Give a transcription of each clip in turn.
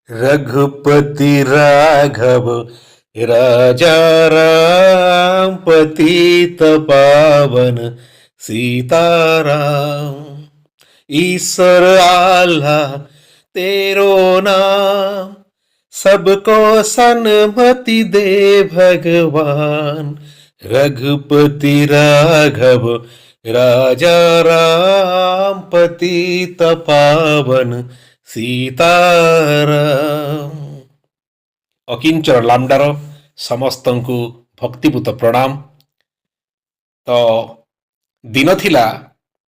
रघुपति राघव राजा राम पतित पावन सीताराम। ईश्वर आल्हा तेरो नाम, सबको सन्मति दे भगवान। रघुपति राघव राजा राम पतित पावन सीताराम। अकिंचन लामडार समस्त को भक्तिपूत प्रणाम। तो दिन थिला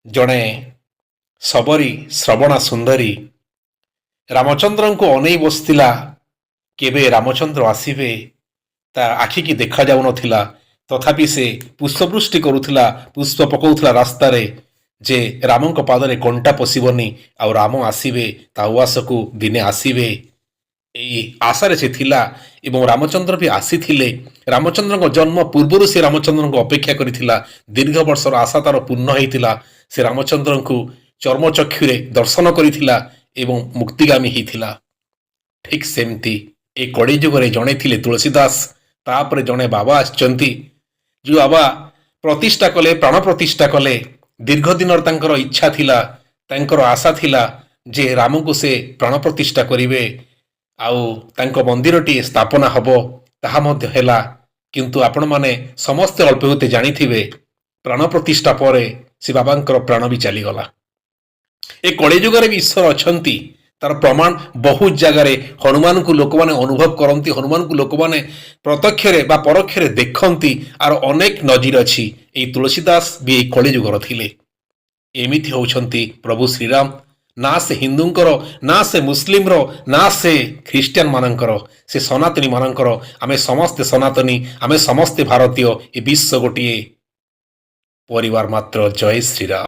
जड़े सबरी श्रवणा सुंदरी रामचंद्र को अनै बसला केबे रामचंद्र आसीबे तार आखि की देखा जाऊ नथिला। तथापि से पुष्पवृष्टि करुला, पुष्प पकाउला रास्तार जे राम पादरे कंटा पशिबनी आ राम आसीबे ता उआस को दिने आसीबे यही आशार से थिला। एवं रामचंद्र भी आसीथिले। रामचंद्र जन्म पूर्वर से रामचंद्र को अपेक्षा करिथिला। दीर्घ वर्षर आशा तार पूर्ण होइथिला। से रामचंद्र को चर्मचक्षुरे दर्शन करिथिला एवं मुक्तिगामी होइथिला। ठीक सेमती ए कड़ी जुगरे जणे थिले तुलसीदास। तापर जणे बाबा आछंती जो बाबा प्रतिष्ठा कले, प्राण प्रतिष्ठा कले। दीर्घ दिन तांकर इच्छा थिला, तांकर आशा थिला जे राम को से प्राण प्रतिष्ठा करिवे आउ तांको मंदिरटी स्थापना हबो। ताहा मध्य हेला। किंतु आपण माने समस्त अल्प होते जानिथिबे प्राण प्रतिष्ठा परे से बाबांकर प्राण भी चलीगला। ए कड़ी जुगरे भी ईश्वर अछंती तार प्रमाण बहुत जगार हनुमान को लोक माने अनुभव करती। हनुमान को लोक माने प्रत्यक्षरे बा परोक्षरे देखती। आर अनेक नजीर अच्छी। ये तुलसीदास भी ये कली जुगर थिले। एमिति होउछंती प्रभु श्रीराम। ना से हिंदूंकर, ना से मुस्लिम रो, ना से ख्रीस्टियान मानकर, से सनातनी मानकर। आमे समस्ते सनातनी, आमे समस्ते भारतीय। ए विश्व गोटिए परिवार मात्र। जय श्रीराम।